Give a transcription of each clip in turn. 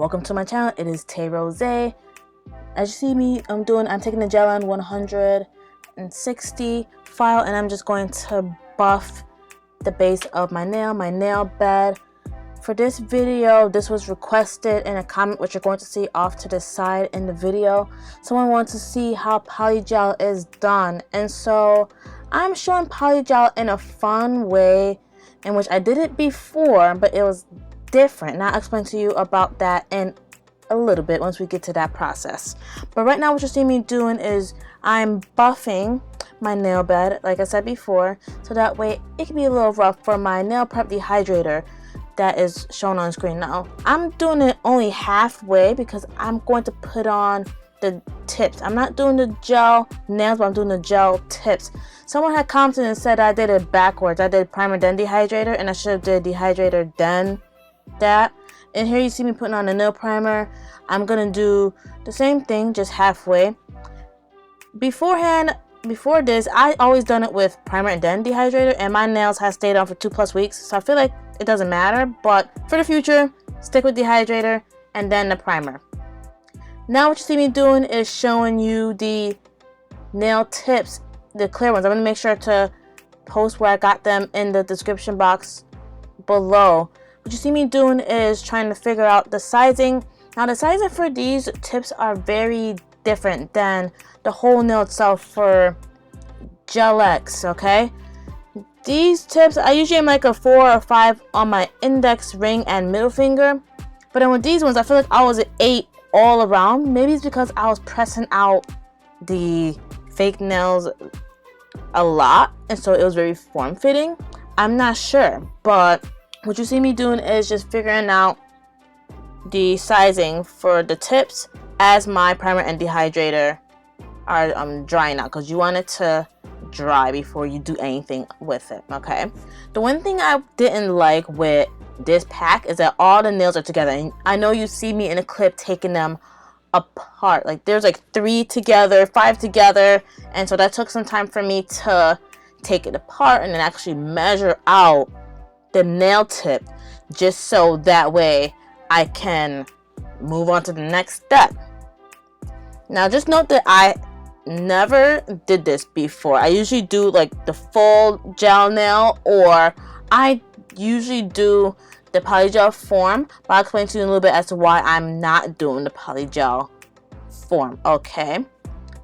Welcome to my channel. It is Tay Rosé. As you see me, I'm taking the gel on 160 file, and I'm just going to buff the base of my nail bed. For this video, this was requested in a comment, which you're going to see off to the side in the video. Someone wants to see how polygel is done, and so I'm showing polygel in a fun way in which I did it before, but it was different. And I'll explain to you about that in a little bit once we get to that process. But right now what you see me doing is I'm buffing my nail bed, like I said before, so that way it can be a little rough for my nail prep dehydrator that is shown on screen. Now I'm doing it only halfway because I'm going to put on the tips. I'm not doing the gel nails, but I'm doing the gel tips. Someone had commented and said I did it backwards. I did primer then dehydrator, and I should have did dehydrator then that. And here you see me putting on the nail primer. I'm gonna do the same thing, just halfway. Before this, I always done it with primer and then dehydrator, and my nails have stayed on for 2+ weeks, so I feel like it doesn't matter. But for the future, stick with dehydrator and then the primer. Now what you see me doing is showing you the nail tips, the clear ones. I'm gonna make sure to post where I got them in the description box below. What you see me doing is trying to figure out the sizing. Now the sizing for these tips are very different than the whole nail itself for Gel-X, okay? These tips, I usually am like a 4 or 5 on my index, ring, and middle finger. But then with these ones, I feel like I was at 8 all around. Maybe it's because I was pressing out the fake nails a lot, and so it was very form-fitting. I'm not sure, but what you see me doing is just figuring out the sizing for the tips as my primer and dehydrator are drying out, because you want it to dry before you do anything with it, okay? The one thing I didn't like with this pack is that all the nails are together, and I know you see me in a clip taking them apart. Like there's like 3 together, 5 together, and so that took some time for me to take it apart and then actually measure out the nail tip, just so that way I can move on to the next step. Now just note that I never did this before. I usually do like the full gel nail, or I usually do the polygel form, but I'll explain to you in a little bit as to why I'm not doing the polygel form, okay?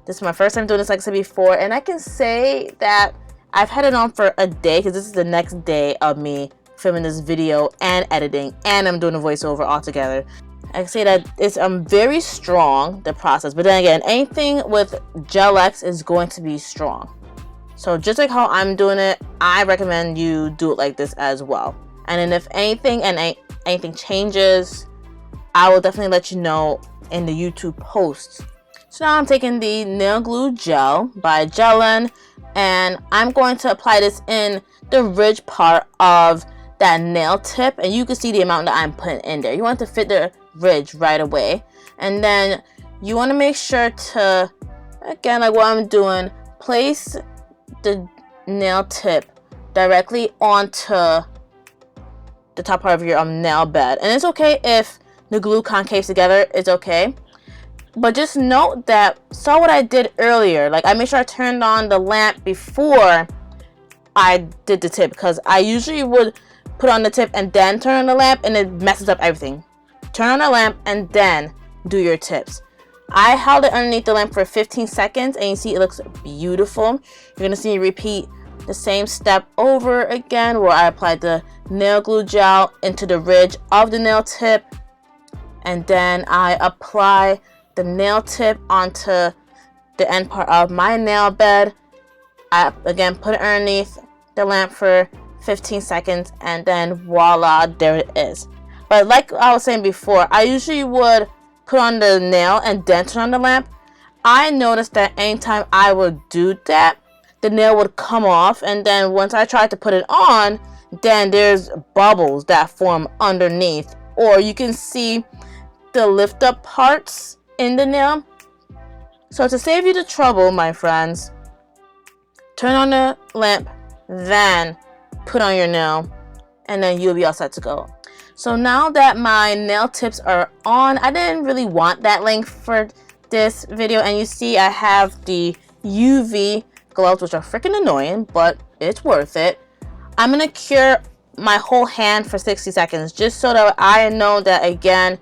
This is my first time doing this, like I said before, and I can say that I've had it on for a day because this is the next day of me filming this video and editing, and I'm doing a voiceover all together. I can say that it's very strong, the process, but then again, anything with Gel-X is going to be strong. So just like how I'm doing it, I recommend you do it like this as well. And then if anything changes, I will definitely let you know in the YouTube posts. So now I'm taking the nail glue gel by Gel-N, and I'm going to apply this in the ridge part of that nail tip, and you can see the amount that I'm putting in there. You want to fit the ridge right away, and then you want to make sure to, again, like what I'm doing, place the nail tip directly onto the top part of your nail bed. And it's okay if the glue concaves together, it's okay. But just note that, saw what I did earlier, like I made sure I turned on the lamp before I did the tip, because I usually would put on the tip and then turn on the lamp, and it messes up everything. Turn on the lamp and then do your tips. I held it underneath the lamp for 15 seconds, and you see it looks beautiful. You're gonna see me repeat the same step over again, where I applied the nail glue gel into the ridge of the nail tip, and then I apply the nail tip onto the end part of my nail bed. I again put it underneath the lamp for 15 seconds, and then voila, there it is. But like I was saying before, I usually would put on the nail and then turn on the lamp. I noticed that anytime I would do that, the nail would come off, and then once I tried to put it on, then there's bubbles that form underneath, or you can see the lift up parts in the nail. So to save you the trouble, my friends, turn on the lamp, then put on your nail, and then you'll be all set to go. So now that my nail tips are on, I didn't really want that length for this video, and you see I have the UV gloves, which are freaking annoying, but it's worth it. I'm gonna cure my whole hand for 60 seconds just so that I know that, again,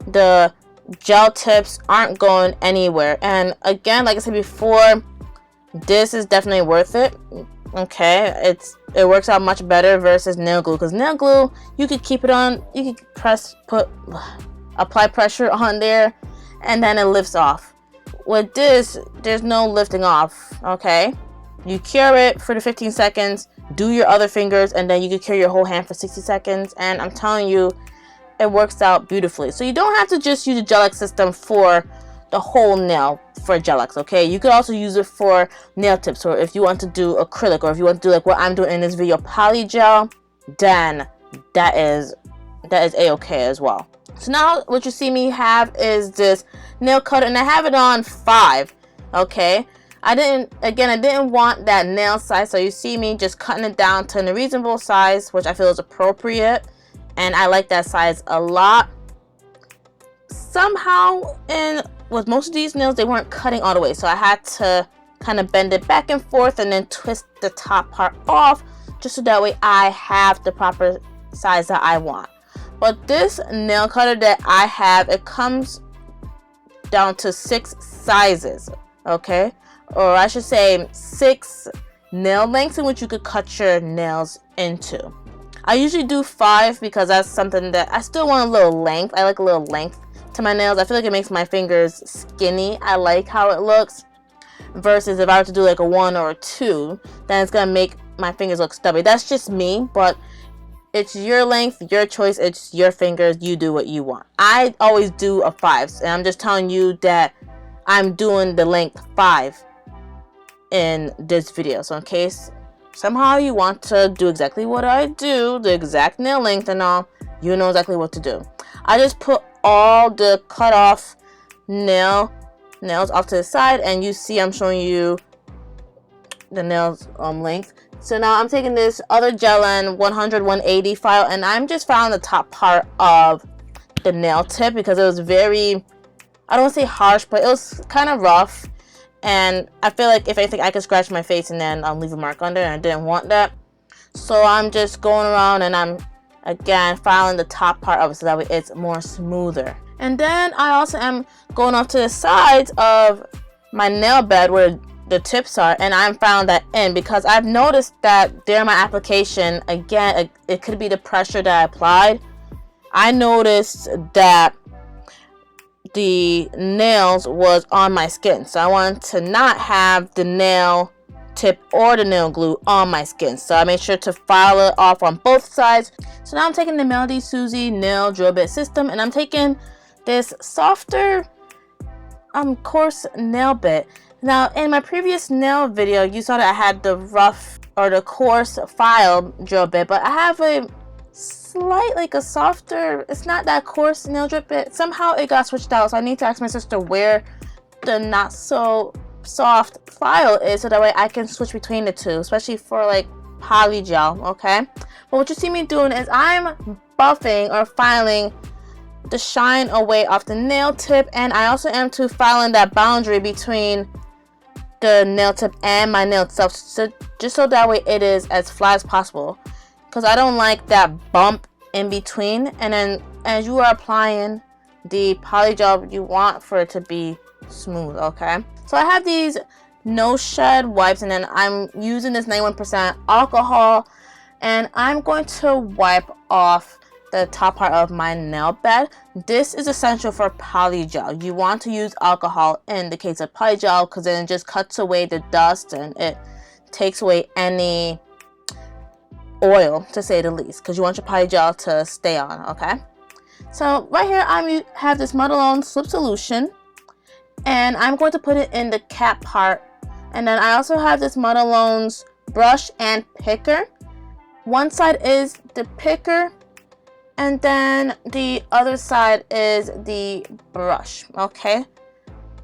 the gel tips aren't going anywhere. And again, like I said before, this is definitely worth it. Okay, it works out much better versus nail glue, because nail glue, you could keep it on, you could apply pressure on there and then it lifts off. With this, there's no lifting off. Okay, you cure it for the 15 seconds, do your other fingers, and then you can cure your whole hand for 60 seconds, and I'm telling you, it works out beautifully. So you don't have to just use a gel-X system for the whole nail for gel-X, okay? You could also use it for nail tips, or if you want to do acrylic, or if you want to do like what I'm doing in this video, polygel, then that is a-okay as well. So now what you see me have is this nail cutter, and I have it on 5, okay? I didn't want that nail size, so you see me just cutting it down to a reasonable size, which I feel is appropriate, and I like that size a lot. Somehow, with most of these nails, they weren't cutting all the way, so I had to kind of bend it back and forth and then twist the top part off, just so that way I have the proper size that I want. But this nail cutter that I have, it comes down to 6 sizes, okay? Or I should say 6 nail lengths in which you could cut your nails into. I usually do 5 because that's something that I still want a little length. I like a little length to my nails. I feel like it makes my fingers skinny. I like how it looks. Versus if I were to do like a 1 or a 2, then it's gonna make my fingers look stubby. That's just me, but it's your length, your choice, it's your fingers, you do what you want. I always do a 5, and I'm just telling you that I'm doing the length 5 in this video. So in case somehow you want to do exactly what I do, the exact nail length and all, you know exactly what to do. I just put all the cut off nails off to the side, and you see I'm showing you the nails length. So now I'm taking this other Gel-N 100-180 file, and I'm just filing the top part of the nail tip because it was very, I don't want to say harsh, but it was kind of rough, and I feel like if anything I could scratch my face and then I'll leave a mark under, and I didn't want that. So I'm just going around and I'm again filing the top part of it so that way it's more smoother. And then I also am going off to the sides of my nail bed where the tips are, and I'm filing that in because I've noticed that during my application, again, it could be the pressure that I applied. I noticed that the nails was on my skin, so I wanted to not have the nail tip or the nail glue on my skin, so I made sure to file it off on both sides. So now I'm taking the Melody Susie nail drill bit system, and I'm taking this softer coarse nail bit. Now in my previous nail video you saw that I had the rough or the coarse file drill bit, but I have a slight, like a softer, it's not that coarse nail drip bit. Somehow it got switched out, so I need to ask my sister where the not so soft file is so that way I can switch between the two, especially for like polygel, okay? But what you see me doing is I'm buffing or filing the shine away off the nail tip, and I also am too filing that boundary between the nail tip and my nail itself, so just so that way it is as flat as possible, because I don't like that bump in between. And then as you are applying the polygel, you want for it to be smooth, okay? So I have these no shed wipes, and then I'm using this 91% alcohol, and I'm going to wipe off the top part of my nail bed. This is essential for polygel. You want to use alcohol in the case of polygel because then it just cuts away the dust and it takes away any oil, to say the least, because you want your polygel to stay on, okay? So right here I have this Maybelline slip solution, and I'm going to put it in the cap part, and then I also have this Maybelline's brush and picker. One side is the picker, and then the other side is the brush, okay?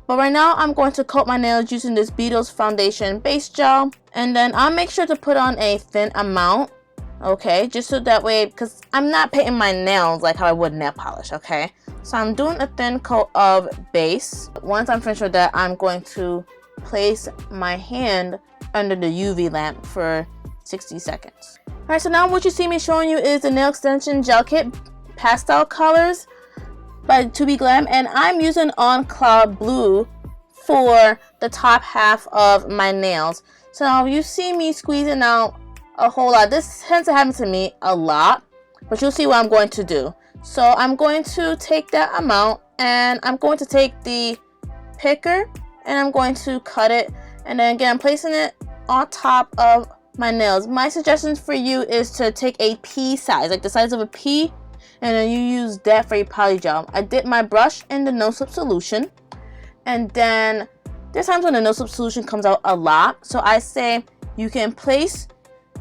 But right now I'm going to coat my nails using this Beetles foundation base gel, and then I'll make sure to put on a thin amount okay, just so that way, because I'm not painting my nails like how I would nail polish, okay? So I'm doing a thin coat of base. Once I'm finished with that, I'm going to place my hand under the UV lamp for 60 seconds. Alright, so now what you see me showing you is the nail extension gel kit pastel colors by 2B Glam, and I'm using On Cloud Blue for the top half of my nails. So now you see me squeezing out a whole lot. This tends to happen to me a lot, but you'll see what I'm going to do. So I'm going to take that amount, and I'm going to take the picker and I'm going to cut it, and then again I'm placing it on top of my nails. My suggestions for you is to take a pea size, like the size of a pea, and then you use that for your polygel. I dip my brush in the no slip solution, and then there's times when the no slip solution comes out a lot, so I say you can place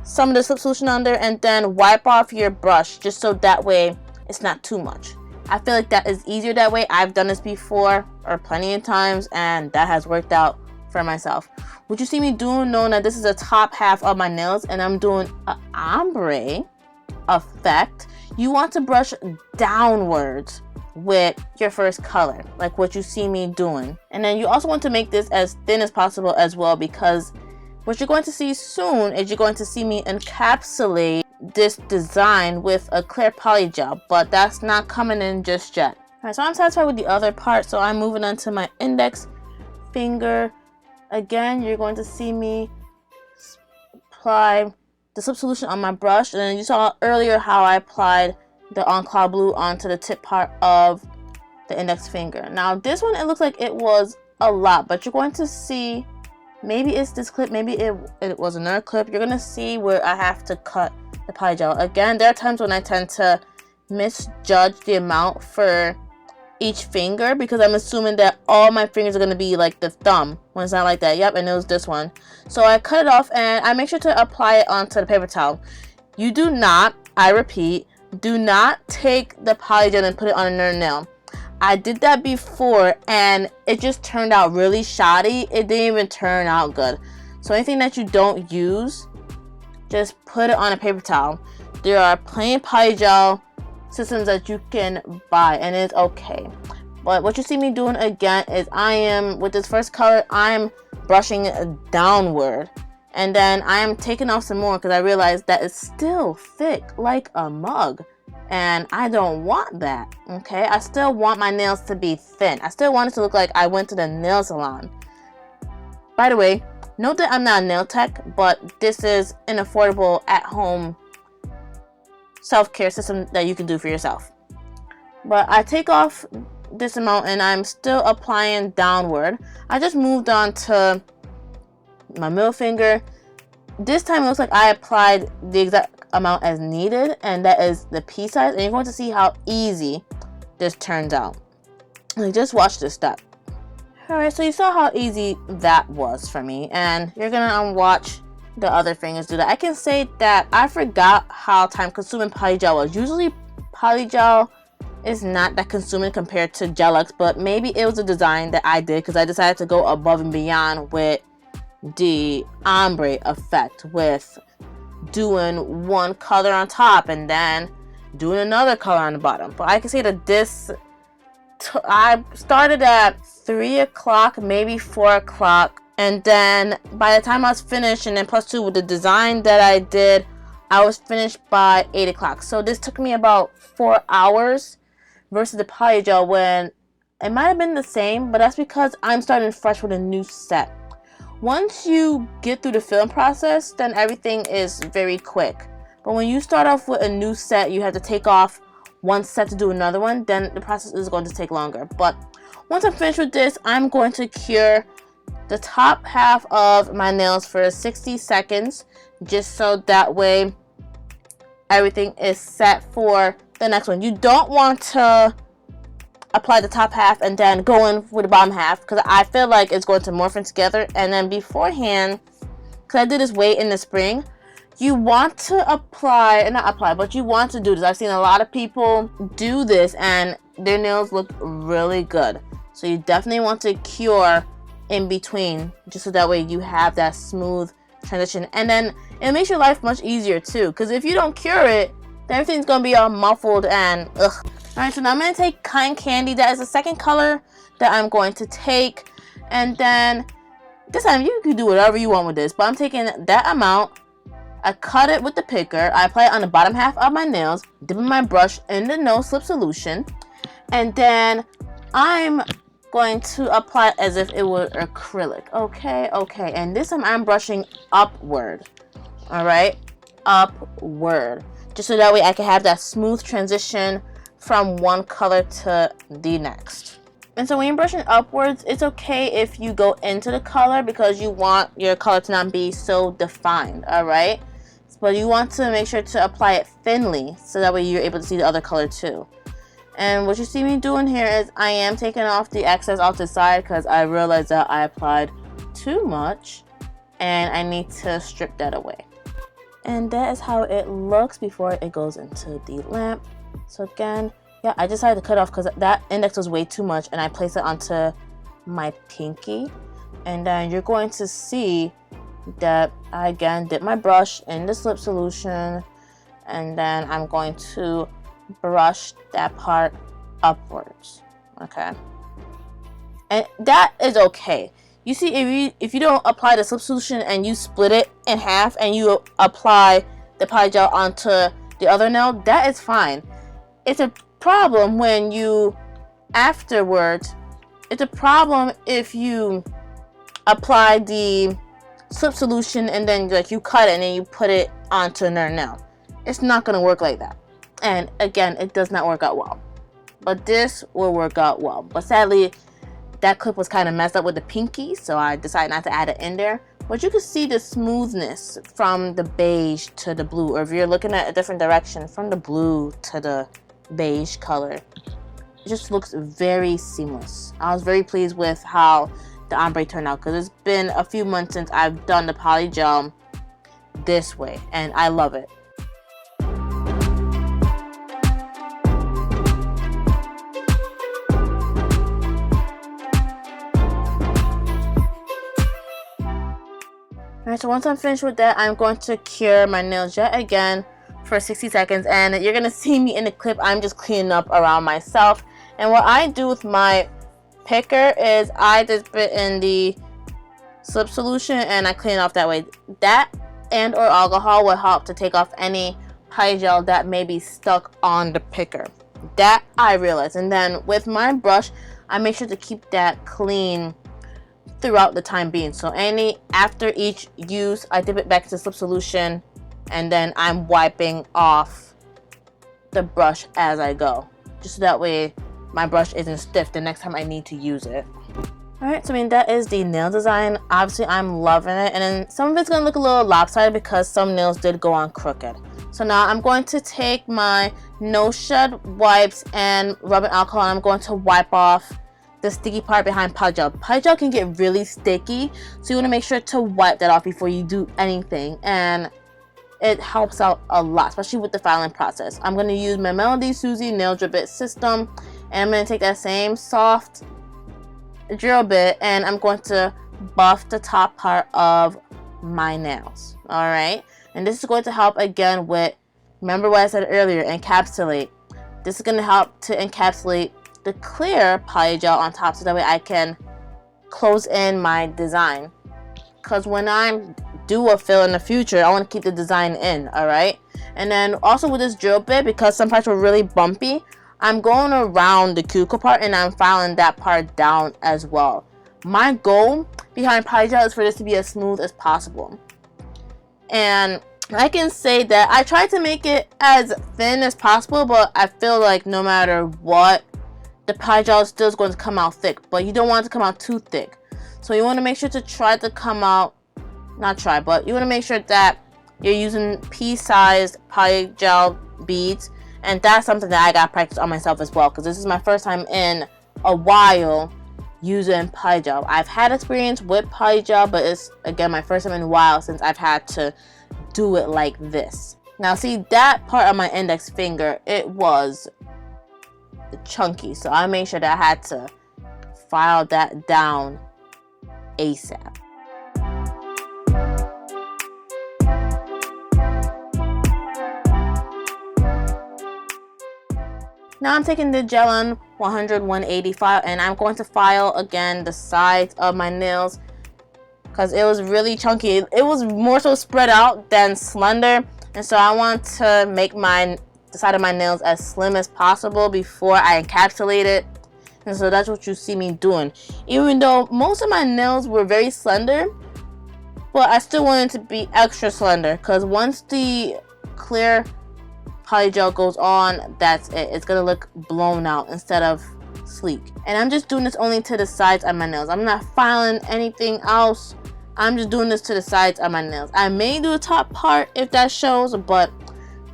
some of the slip solution on there and then wipe off your brush, just so that way it's not too much. I feel like that is easier that way. I've done this before, or plenty of times, and that has worked out for myself. What you see me doing, knowing that this is the top half of my nails and I'm doing an ombre effect, you want to brush downwards with your first color, like what you see me doing. And then you also want to make this as thin as possible as well, because what you're going to see soon is you're going to see me encapsulate this design with a clear polygel, but that's not coming in just yet. Alright, so I'm satisfied with the other part, so I'm moving on to my index finger. Again, you're going to see me apply the slip solution on my brush, and then you saw earlier how I applied the On Cloud Blue onto the tip part of the index finger. Now this one, it looks like it was a lot, but you're going to see, maybe it's this clip, maybe it was another clip, you're going to see where I have to cut the polygel. Again, there are times when I tend to misjudge the amount for each finger, because I'm assuming that all my fingers are going to be like the thumb, when it's not like that. Yep, and it was this one. So I cut it off, and I make sure to apply it onto the paper towel. You do not, I repeat, do not take the polygel and put it on another nail. I did that before and it just turned out really shoddy. It didn't even turn out good. So anything that you don't use, just put it on a paper towel. There are plenty of polygel systems that you can buy, and it's okay. But what you see me doing again is I am, with this first color, I'm brushing downward, and then I am taking off some more because I realized that it's still thick like a mug, and I don't want that. Okay, I still want my nails to be thin. I still want it to look like I went to the nail salon. By the way, note that I'm not a nail tech, but this is an affordable at-home self-care system that you can do for yourself. But I take off this amount and I'm still applying downward. I just moved on to my middle finger. This time it looks like I applied the exact amount as needed, and that is the pea size, and you're going to see how easy this turns out. Like, just watch this step. Alright, so you saw how easy that was for me, and you're gonna watch the other fingers do that. I can say that I forgot how time consuming polygel was. Usually polygel is not that consuming compared to Gel-X, but maybe it was a design that I did because I decided to go above and beyond with the ombre effect, with doing one color on top and then doing another color on the bottom. But I can say that this, I started at 3 o'clock, maybe 4 o'clock. And then by the time I was finished, and then plus 2 with the design that I did, I was finished by 8 o'clock. So this took me about 4 hours versus the polygel, when it might have been the same, but that's because I'm starting fresh with a new set. Once you get through the film process, then everything is very quick. But when you start off with a new set, you have to take off one set to do another one, then the process is going to take longer. But once I'm finished with this, I'm going to cure the top half of my nails for 60 seconds, just so that way everything is set for the next one. You don't want to apply the top half and then go in with the bottom half, because I feel like it's going to morph in together. And then beforehand, because I did this way in the spring, you want to apply, not apply, but you want to do this. I've seen a lot of people do this and their nails look really good. So you definitely want to cure in between, just so that way you have that smooth transition, and then it makes your life much easier too, because if you don't cure it, then everything's gonna be all muffled and ugh. Alright, so now I'm gonna take Cotton Candy. That is the second color that I'm going to take, and then this time you can do whatever you want with this, but I'm taking that amount. I cut it with the picker. I apply it on the bottom half of my nails, dipping my brush in the no slip solution, and then I'm going to apply it as if it were acrylic. Okay, and this time I'm brushing upward. Alright, upward, just so that way I can have that smooth transition from one color to the next. And so when you're brushing upwards, it's okay if you go into the color because you want your color to not be so defined, alright? But you want to make sure to apply it thinly so that way you're able to see the other color too. And what you see me doing here is I am taking off the excess off the side because I realized that I applied too much and I need to strip that away. And that is how it looks before it goes into the lamp. So again, yeah, I decided to cut off because that index was way too much, and I placed it onto my pinky. And then you're going to see that I again dip my brush in the slip solution, and then I'm going to brush that part upwards. Okay, and that is okay. You see, if you don't apply the slip solution and you split it in half and you apply the polygel onto the other nail, that is fine. It's a problem when you afterwards. It's a problem if you apply the slip solution and then like you cut it and then you put it onto another nail. It's not gonna work like that. And again, it does not work out well. But this will work out well. But sadly, that clip was kind of messed up with the pinky, so I decided not to add it in there. But you can see the smoothness from the beige to the blue, or if you're looking at a different direction, from the blue to the beige color. It just looks very seamless. I was very pleased with how the ombre turned out because it's been a few months since I've done the polygel this way, and I love it. Alright, so once I'm finished with that, I'm going to cure my nails yet again for 60 seconds, and you're gonna see me in the clip. I'm just cleaning up around myself, and what I do with my picker is I just put in the slip solution and I clean it off that way. That and or alcohol will help to take off any polygel that may be stuck on the picker. That I realized. And then with my brush, I make sure to keep that clean throughout the time being. So after each use, I dip it back into slip solution, and then I'm wiping off the brush as I go, just so that way my brush isn't stiff the next time I need to use it. Alright, so I mean, that is the nail design. Obviously, I'm loving it, and then some of it's going to look a little lopsided because some nails did go on crooked. So now I'm going to take my no shed wipes and rubbing alcohol, and I'm going to wipe off the sticky part behind polygel. Polygel can get really sticky, so you want to make sure to wipe that off before you do anything, and it helps out a lot, especially with the filing process. I'm going to use my Melody Susie nail drill bit system, and I'm going to take that same soft drill bit and I'm going to buff the top part of my nails. Alright, and this is going to help again with, remember what I said earlier, encapsulate. This is going to help to encapsulate the clear polygel on top, so that way I can close in my design, because when I do a fill in the future, I want to keep the design in. Alright, and then also with this drill bit, because some parts were really bumpy, I'm going around the cuticle part and I'm filing that part down as well. My goal behind polygel is for this to be as smooth as possible, and I can say that I tried to make it as thin as possible, but I feel like no matter what, the polygel is still going to come out thick, but you don't want it to come out too thick. So you want to make sure to try to come out, but you want to make sure that you're using pea-sized polygel beads, and that's something that I got to practice on myself as well, because this is my first time in a while using polygel. I've had experience with polygel, but it's again my first time in a while since I've had to do it like this. Now see, that part of my index finger, it was chunky, so I made sure that I had to file that down ASAP. Now I'm taking the gel on 100, 180 file, and I'm going to file again the sides of my nails because it was really chunky. It was more so spread out than slender, and so I want to make the side of my nails as slim as possible before I encapsulate it. And so that's what you see me doing. Even though most of my nails were very slender, but I still wanted to be extra slender because once the clear polygel goes on, that's it. It's gonna look blown out instead of sleek. And I'm just doing this only to the sides of my nails. I'm not filing anything else. I'm just doing this to the sides of my nails. I may do the top part if that shows, but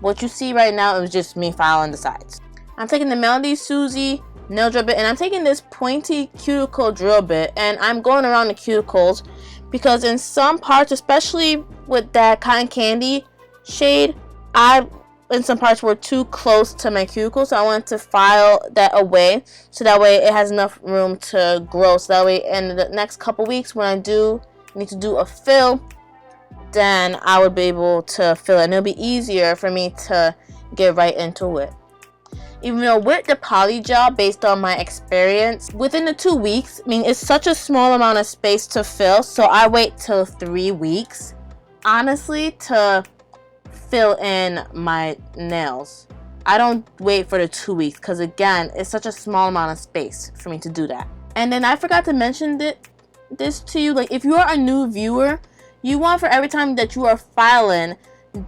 what you see right now is just me filing the sides. I'm taking the Melody Susie nail drill bit, and I'm taking this pointy cuticle drill bit, and I'm going around the cuticles because in some parts, especially with that cotton candy shade, in some parts were too close to my cuticle, so I wanted to file that away so that way it has enough room to grow, so that way in the next couple weeks when I do need to do a fill, then I would be able to fill it and it'll be easier for me to get right into it. Even though with the polygel, based on my experience, within the 2 weeks, I mean, it's such a small amount of space to fill, so I wait till 3 weeks honestly to fill in my nails. I don't wait for the 2 weeks because again, it's such a small amount of space for me to do that. And then I forgot to mention this to you, like if you are a new viewer, you want for every time that you are filing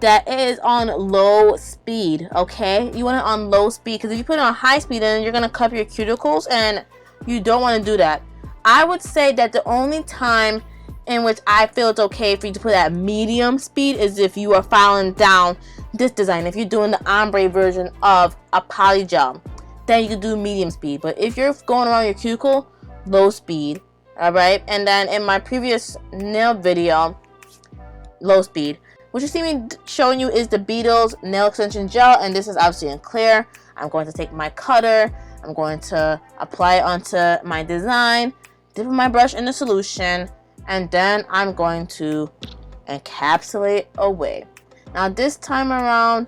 that it is on low speed, okay? You want it on low speed because if you put it on high speed, then you're gonna cup your cuticles and you don't want to do that. I would say that the only time in which I feel it's okay for you to put at medium speed is if you are filing down this design. If you're doing the ombre version of a polygel, then you can do medium speed. But if you're going around your cuticle, low speed, alright? And then in my previous nail video, low speed. What you see me showing you is the Beetles nail extension gel, and this is obviously in clear. I'm going to take my cutter, I'm going to apply it onto my design, dip my brush in the solution, and then I'm going to encapsulate away. Now this time around,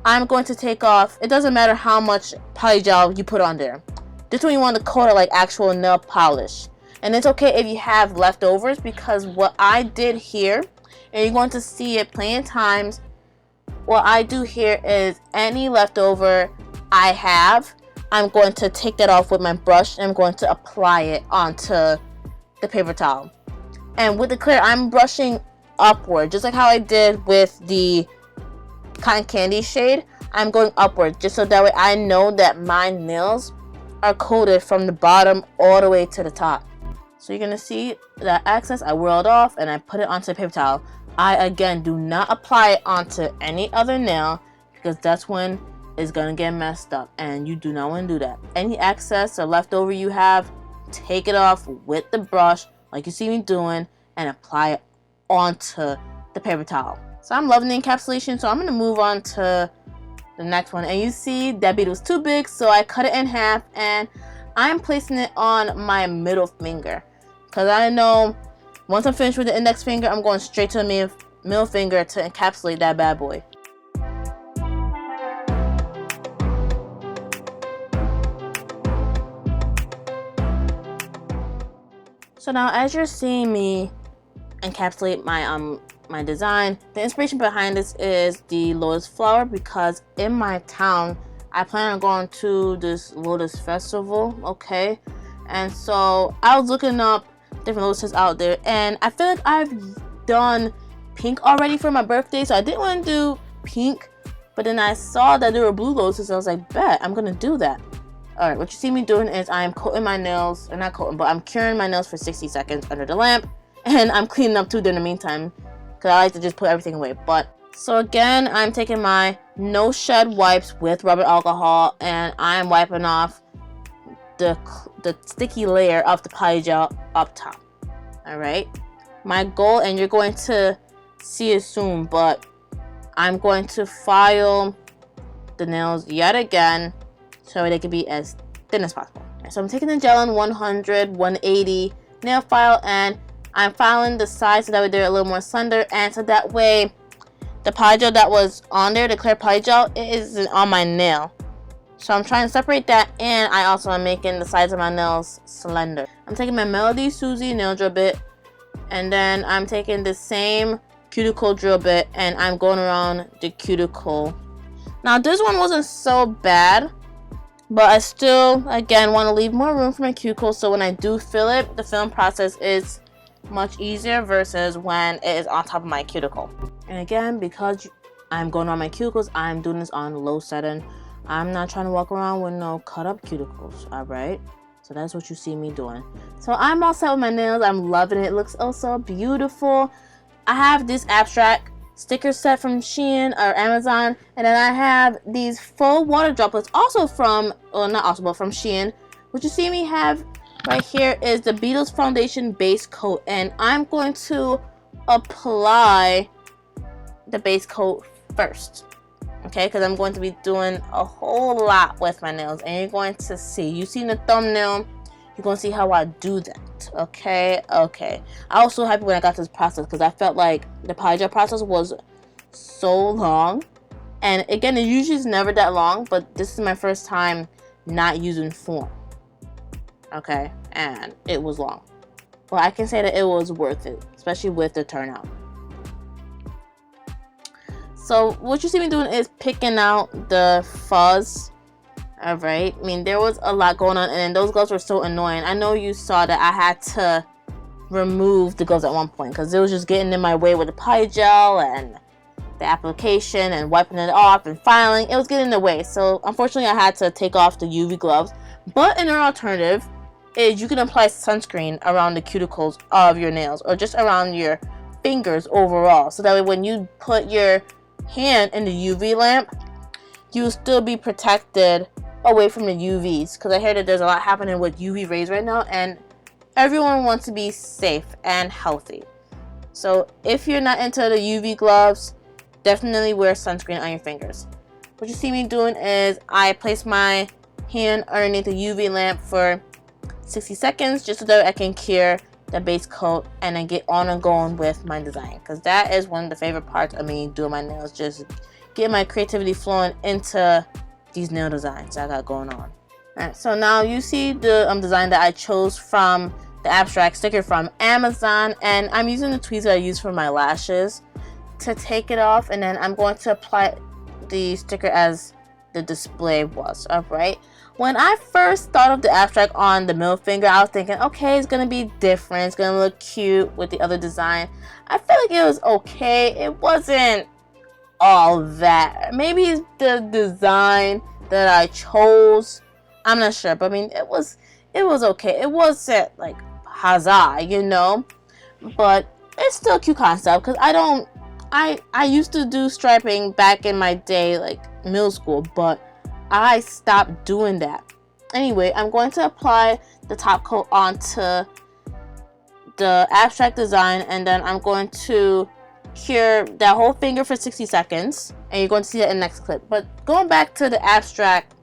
I'm going to take off, it doesn't matter how much polygel you put on there. This one you want to coat it like actual nail polish. And it's okay if you have leftovers, because what I did here, and you're going to see it plenty of times, what I do here is any leftover I have, I'm going to take that off with my brush and I'm going to apply it onto the paper towel. And with the clear, I'm brushing upward, just like how I did with the cotton candy shade. I'm going upward just so that way I know that my nails are coated from the bottom all the way to the top. So you're gonna see that excess I whirled off and I put it onto the paper towel. I again do not apply it onto any other nail because that's when it's gonna get messed up, and you do not want to do that. Any excess or leftover you have, take it off with the brush like you see me doing and apply it onto the paper towel. So I'm loving the encapsulation, so I'm going to move on to the next one. And you see that bead was too big, so I cut it in half and I'm placing it on my middle finger because I know once I'm finished with the index finger, I'm going straight to the middle finger to encapsulate that bad boy. So now as you're seeing me encapsulate my design, the inspiration behind this is the lotus flower, because in my town I plan on going to this lotus festival, okay? And so I was looking up different lotuses out there, and I feel like I've done pink already for my birthday, so I didn't want to do pink, but then I saw that there were blue lotuses, so I was like, bet, I'm gonna do that. Alright, what you see me doing is I'm coating my nails, or not coating, but I'm curing my nails for 60 seconds under the lamp, and I'm cleaning up too in the meantime, because I like to just put everything away. But so again, I'm taking my no shed wipes with rubbing alcohol, and I'm wiping off the sticky layer of the polygel up top. Alright, my goal, and you're going to see it soon, but I'm going to file the nails yet again so they can be as thin as possible. So I'm taking the gel on 100, 180 nail file, and I'm filing the sides so that way they're a little more slender, and so that way the polygel that was on there, the clear polygel, it isn't on my nail. So I'm trying to separate that, and I also am making the sides of my nails slender. I'm taking my Melody Susie nail drill bit, and then I'm taking the same cuticle drill bit, and I'm going around the cuticle. Now this one wasn't so bad, but I still, again, want to leave more room for my cuticle, so when I do fill it, the filling process is much easier versus when it is on top of my cuticle. And again, because I'm going on my cuticles, I'm doing this on low setting. I'm not trying to walk around with no cut up cuticles, alright? So that's what you see me doing. So I'm all set with my nails. I'm loving it. It looks oh so beautiful. I have this abstract sticker set from Shein or Amazon, and then I have these full water droplets also from, well, not also, but from Shein. What you see me have right here is the Beatles Foundation Base Coat, and I'm going to apply the base coat first. Okay, because I'm going to be doing a whole lot with my nails, and you're going to see. You see in the thumbnail, you're going to see how I do that. Okay. I was so happy when I got this process because I felt like the polygel process was so long. And again, it usually is never that long, but this is my first time not using foam. Okay, and it was long. Well, I can say that it was worth it, especially with the turnout. So what you see me doing is picking out the fuzz. Alright, I mean, there was a lot going on, and those gloves were so annoying. I know you saw that I had to remove the gloves at one point because it was just getting in my way with the polygel and the application and wiping it off and filing. It was getting in the way, so unfortunately I had to take off the UV gloves. But another alternative is you can apply sunscreen around the cuticles of your nails, or just around your fingers overall, so that way when you put your hand in the UV lamp, you'll still be protected away from the UVs, because I hear that there's a lot happening with UV rays right now, and everyone wants to be safe and healthy. So if you're not into the UV gloves, definitely wear sunscreen on your fingers. What you see me doing is I place my hand underneath the UV lamp for 60 seconds just so that I can cure the base coat and then get on and going with my design, because that is one of the favorite parts of me doing my nails, just get my creativity flowing into these nail designs I got going on. Alright, so now you see the design that I chose from the abstract sticker from Amazon, and I'm using the tweezers I use for my lashes to take it off, and then I'm going to apply the sticker as the display was. Alright, when I first thought of the abstract on the middle finger, I was thinking, okay, it's gonna be different, it's gonna look cute with the other design. I feel like it was okay. It wasn't all that. Maybe it's the design that I chose, I'm not sure, but I mean, it was okay. It wasn't like huzzah, you know, but it's still a cute concept, because I used to do striping back in my day, like middle school, but I stopped doing that. Anyway, I'm going to apply the top coat onto the abstract design, and then I'm going to cure that whole finger for 60 seconds, and you're going to see that in the next clip. But going back to the abstract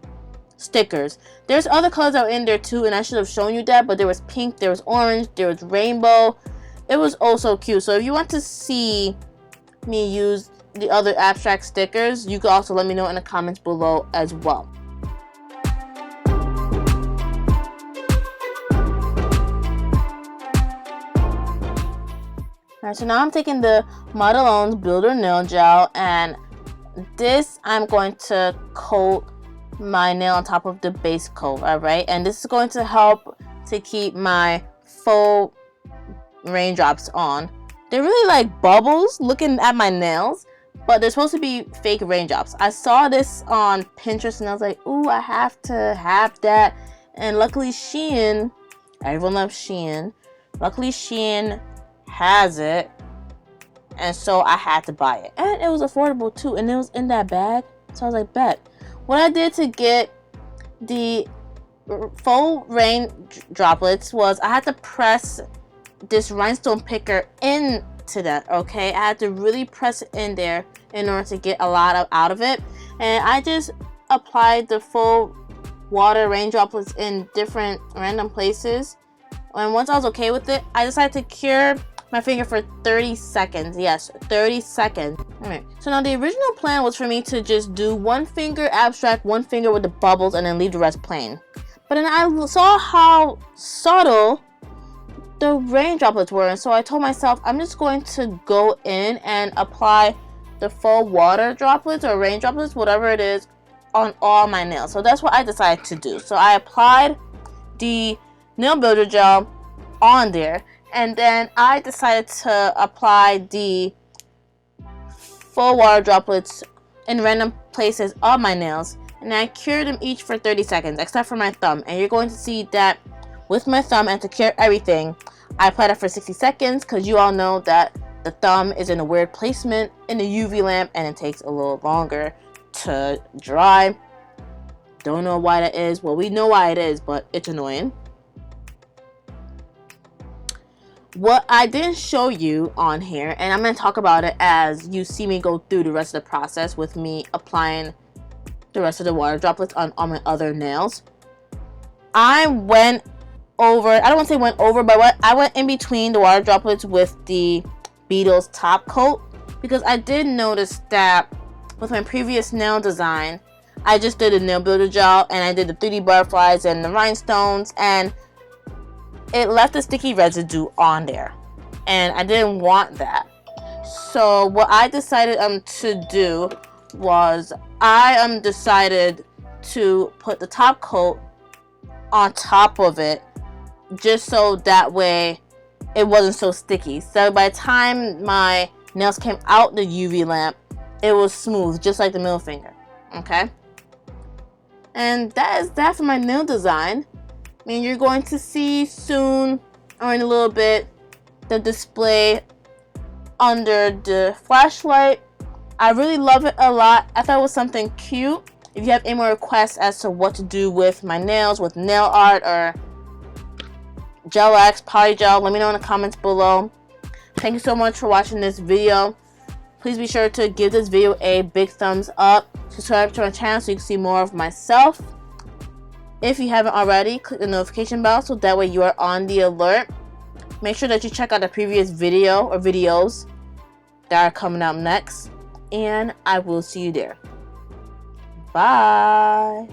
stickers, there's other colors out in there too, and I should have shown you that, but there was pink, there was orange, there was rainbow. It was also cute. So if you want to see me use the other abstract stickers, you can also let me know in the comments below as well. Alright, so now I'm taking the Maybelline's Builder Nail Gel, and this I'm going to coat my nail on top of the base coat. Alright, and this is going to help to keep my faux raindrops on. They're really like bubbles looking at my nails, but they're supposed to be fake raindrops. I saw this on Pinterest and I was like, ooh, I have to have that. And luckily Shein, everyone loves Shein, luckily Shein has it, and so I had to buy it. And it was affordable too, and it was in that bag, so I was like, bet. What I did to get the faux rain droplets was I had to press this rhinestone picker into that. Okay, I had to really press it in there in order to get a lot out of it, and I just applied the full water rain droplets in different random places. And once I was okay with it, I decided to cure my finger for 30 seconds. Yes, 30 seconds. Alright, so now the original plan was for me to just do one finger abstract, one finger with the bubbles, and then leave the rest plain. But then I saw how subtle the rain droplets were, and so I told myself I'm just going to go in and apply the full water droplets or rain droplets, whatever it is, on all my nails. So that's what I decided to do. So I applied the nail builder gel on there, and then I decided to apply the full water droplets in random places on my nails, and I cured them each for 30 seconds except for my thumb. And you're going to see that with my thumb, and to cure everything, I applied it for 60 seconds because you all know that the thumb is in a weird placement in the UV lamp and it takes a little longer to dry. Don't know why that is. Well, we know why it is, but it's annoying. What I didn't show you on here, and I'm going to talk about it as you see me go through the rest of the process with me applying the rest of the water droplets on all my other nails. I went over, I don't want to say went over, but I went in between the water droplets with the Beetle's top coat, because I did notice that with my previous nail design, I just did a nail builder gel and I did the 3D butterflies and the rhinestones, and it left a sticky residue on there, and I didn't want that. So what I decided to do was I decided to put the top coat on top of it, just so that way it wasn't so sticky. So by the time my nails came out the UV lamp, it was smooth, just like the middle finger. Okay, and that is that for my nail design. I mean, you're going to see soon, or in a little bit, the display under the flashlight. I really love it a lot. I thought it was something cute. If you have any more requests as to what to do with my nails, with nail art or gel wax, polygel, let me know in the comments below. Thank you so much for watching this video. Please be sure to give this video a big thumbs up. Subscribe to my channel so you can see more of myself. If you haven't already, click the notification bell so that way you are on the alert. Make sure that you check out the previous video or videos that are coming up next, and I will see you there. Bye.